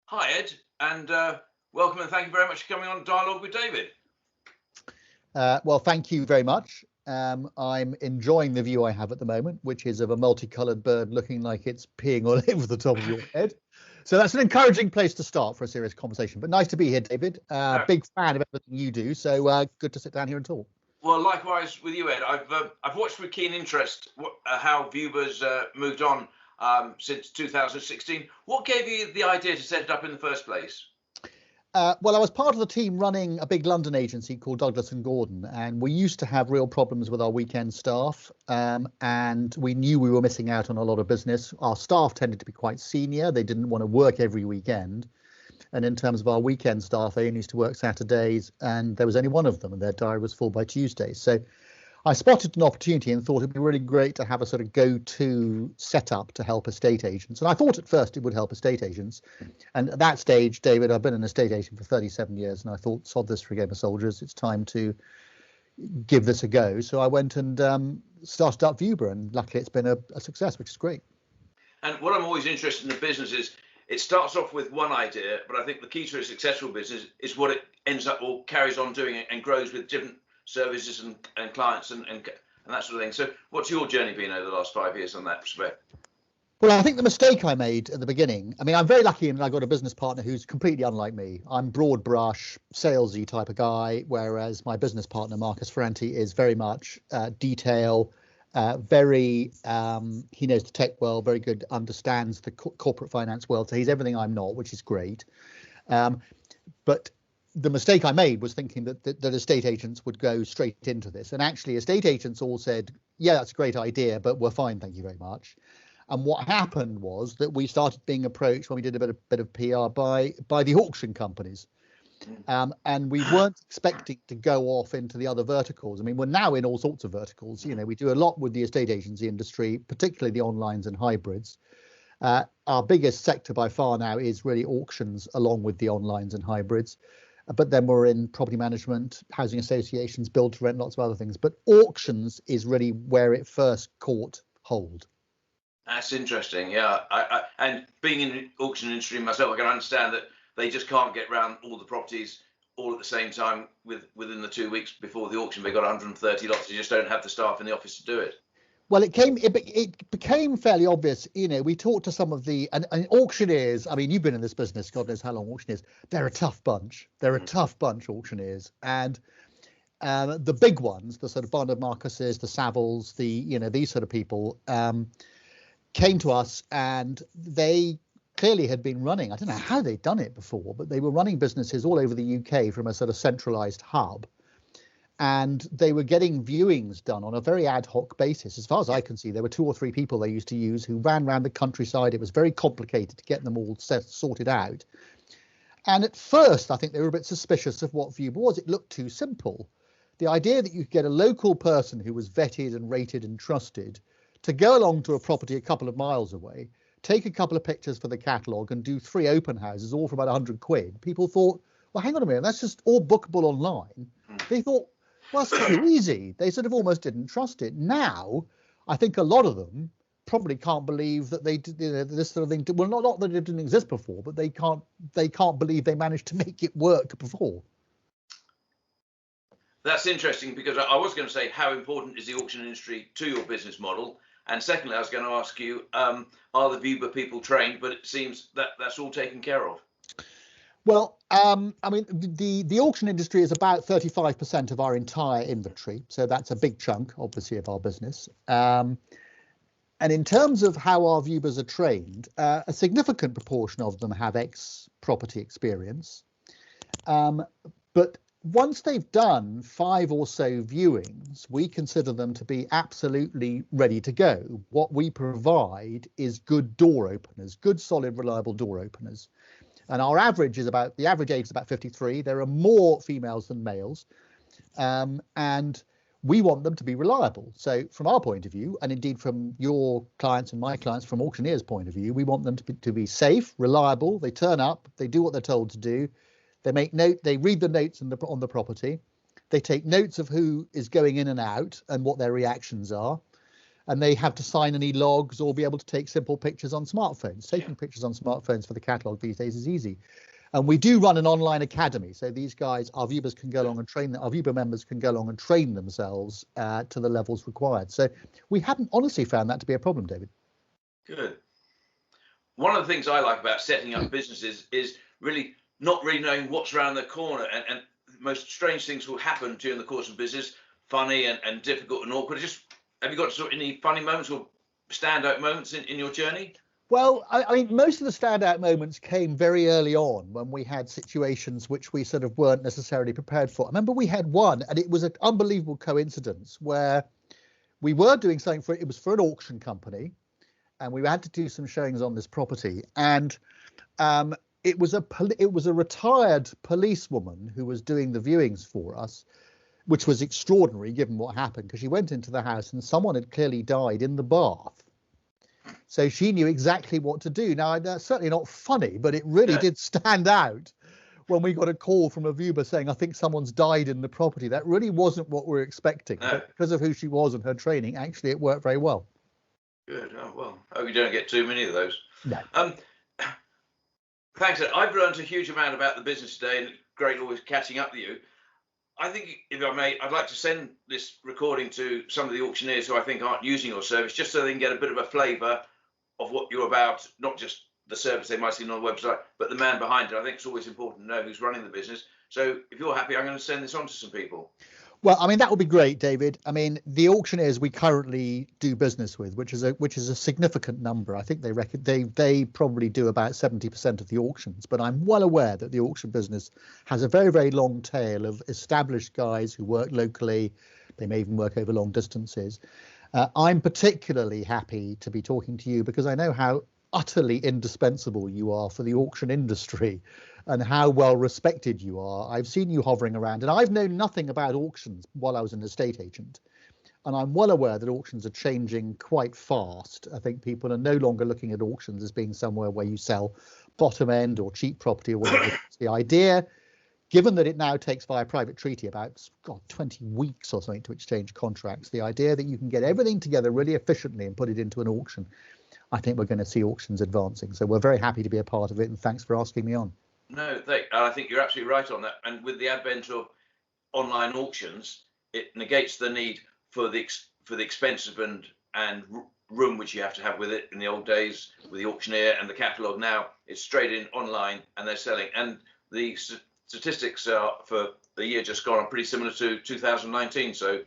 Hi, Ed, and welcome and thank you very much for coming on Dialogue with David. Well, thank you very much. I'm enjoying the view I have at the moment, which is of a multicoloured bird looking like it's peeing all over the top of your head. So that's an encouraging place to start for a serious conversation. But nice to be here, David. Big fan of everything you do. So good to sit down here and talk. Well, likewise with you, Ed. I've watched with keen interest how Viewber's moved on since 2016. What gave you the idea to set it up in the first place? Well, I was part of the team running a big London agency called Douglas and Gordon, and we used to have real problems with our weekend staff, and we knew we were missing out on a lot of business. Our staff tended to be quite senior. They didn't want to work every weekend. And in terms of our weekend staff, they only used to work Saturdays, and there was only one of them, and their diary was full by Tuesday. So I spotted an opportunity and thought it'd be really great to have a sort of go-to setup to help estate agents. And I thought at first it would help estate agents. And at that stage, David, I've been an estate agent for 37 years, and I thought, sod this for a game of soldiers. It's time to give this a go. So I went and started up Viewber, and luckily it's been a success, which is great. And what I'm always interested in the business is it starts off with one idea, but I think the key to a successful business is what it ends up or carries on doing and grows with different services and clients and that sort of thing. So what's your journey been over the last 5 years on that respect? Well, I think the mistake I made at the beginning, I mean, I'm very lucky in that I got a business partner who's completely unlike me. I'm broad brush, salesy type of guy, whereas my business partner, Marcus Ferranti, is very much detail, he knows the tech world, very good, understands the corporate finance world. So he's everything I'm not, which is great. But the mistake I made was thinking that estate agents would go straight into this. And actually, estate agents all said, yeah, that's a great idea, but we're fine, thank you very much. And what happened was that we started being approached when we did a bit of PR by the auction companies. And we weren't expecting to go off into the other verticals. I mean, we're now in all sorts of verticals. You know, we do a lot with the estate agency industry, particularly the onlines and hybrids. Our biggest sector by far now is really auctions along with the onlines and hybrids. But then we're in property management, housing associations, build to rent, lots of other things. But auctions is really where it first caught hold. That's interesting. Yeah. And being in the auction industry myself, I can understand that they just can't get around all the properties all at the same time within the 2 weeks before the auction. They got 130 lots. You just don't have the staff in the office to do it. Well, it became fairly obvious. You know, we talked to some of the and auctioneers. I mean, you've been in this business, God knows how long. Auctioneers, they're a tough bunch. They're a tough bunch, auctioneers, and the big ones, the sort of Barnard Marcuses, the Savills, these sort of people came to us, and they clearly had been running. I don't know how they'd done it before, but they were running businesses all over the UK from a sort of centralised hub. And they were getting viewings done on a very ad hoc basis. As far as I can see, there were 2 or 3 people they used to use who ran around the countryside. It was very complicated to get them all sorted out. And at first, I think they were a bit suspicious of what Viewber was. It looked too simple. The idea that you could get a local person who was vetted and rated and trusted to go along to a property a couple of miles away, take a couple of pictures for the catalogue and do 3 open houses, all for about 100 quid. People thought, well, hang on a minute, that's just all bookable online. They thought, well, that's too easy. They sort of almost didn't trust it. Now, I think a lot of them probably can't believe that they did this sort of thing. Well, not that it didn't exist before, but they can't believe they managed to make it work before. That's interesting, because I was going to say, how important is the auction industry to your business model? And secondly, I was going to ask you, are the Viewber people trained? But it seems that that's all taken care of. Well, I mean, the auction industry is about 35% of our entire inventory. So that's a big chunk, obviously, of our business. And in terms of how our Viewbers are trained, a significant proportion of them have ex-property experience. But once they've done 5 or so viewings, we consider them to be absolutely ready to go. What we provide is good door openers, good, solid, reliable door openers. And our average is the average age is about 53. There are more females than males. And we want them to be reliable. So from our point of view, and indeed from your clients and my clients, from auctioneers' point of view, we want them to be safe, reliable. They turn up, they do what they're told to do. They read the notes on the property. They take notes of who is going in and out and what their reactions are. and they have to sign any logs or be able to take simple pictures on smartphones. Taking pictures on smartphones for the catalogue these days is easy. And we do run an online academy. So these guys, our viewers can go along and train, our Viewber members can go along and train themselves to the levels required. So we haven't honestly found that to be a problem, David. Good. One of the things I like about setting up businesses is really not really knowing what's around the corner, and most strange things will happen during the course of business, funny and difficult and awkward. Just, have you got sort of any funny moments or standout moments in your journey? Well, I mean, most of the standout moments came very early on when we had situations which we sort of weren't necessarily prepared for. I remember we had one, and it was an unbelievable coincidence where we were doing something it was for an auction company, and we had to do some showings on this property. And it was a retired policewoman who was doing the viewings for us, which was extraordinary given what happened, because she went into the house and someone had clearly died in the bath. So she knew exactly what to do. Now, that's certainly not funny, but it really did stand out when we got a call from a viewer saying, I think someone's died in the property. That really wasn't what we were expecting. No. But because of who she was and her training, actually, it worked very well. Good. Oh, well, I hope you don't get too many of those. No. Thanks, Ed. I've learned a huge amount about the business today, and great always catching up with you. I think, if I may, I'd like to send this recording to some of the auctioneers who I think aren't using your service, just so they can get a bit of a flavour of what you're about, not just the service they might see on the website, but the man behind it. I think it's always important to know who's running the business. So if you're happy, I'm going to send this on to some people. Well, I mean, that would be great, David. I mean, the auctioneers we currently do business with, which is a significant number. I think they probably do about 70% of the auctions, but I'm well aware that the auction business has a very, very long tail of established guys who work locally. They may even work over long distances. I'm particularly happy to be talking to you because I know how utterly indispensable you are for the auction industry and how well respected you are. I've seen you hovering around, and I've known nothing about auctions while I was an estate agent. And I'm well aware that auctions are changing quite fast. I think people are no longer looking at auctions as being somewhere where you sell bottom end or cheap property or whatever. The idea, given that it now takes via private treaty about 20 weeks or something to exchange contracts, the idea that you can get everything together really efficiently and put it into an auction, I think we're going to see auctions advancing. So we're very happy to be a part of it, and thanks for asking me on. No, I think you're absolutely right on that. And with the advent of online auctions, it negates the need for the expensive and room which you have to have with it in the old days with the auctioneer and the catalogue. Now it's straight in online and they're selling. And the statistics are for the year just gone are pretty similar to 2019. So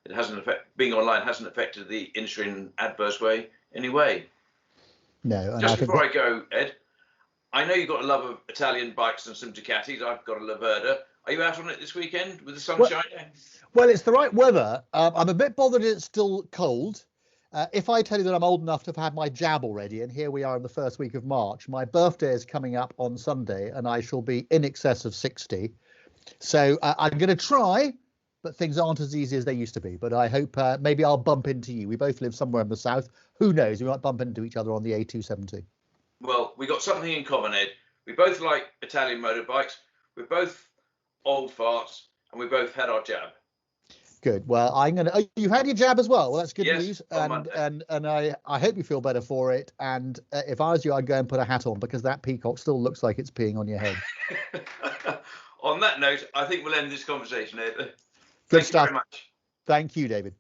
it hasn't being online hasn't affected the industry in an adverse way anyway. No. And just before I go, Ed, I know you've got a love of Italian bikes and some Ducatis. I've got a Laverda. Are you out on it this weekend with the sunshine? Well, it's the right weather. I'm a bit bothered it's still cold. If I tell you that I'm old enough to have had my jab already, and here we are in the first week of March, my birthday is coming up on Sunday, and I shall be in excess of 60. So I'm going to try, but things aren't as easy as they used to be. But I hope maybe I'll bump into you. We both live somewhere in the south. Who knows? We might bump into each other on the A270. Well, we got something in common, Ed. We both like Italian motorbikes. We're both old farts, and we both had our jab. Good. Well, you've had your jab as well. Well, that's good news. And I hope you feel better for it. And if I was you, I'd go and put a hat on because that peacock still looks like it's peeing on your head. On that note, I think we'll end this conversation, Ed. Good stuff. Thank you very much. Thank you, David.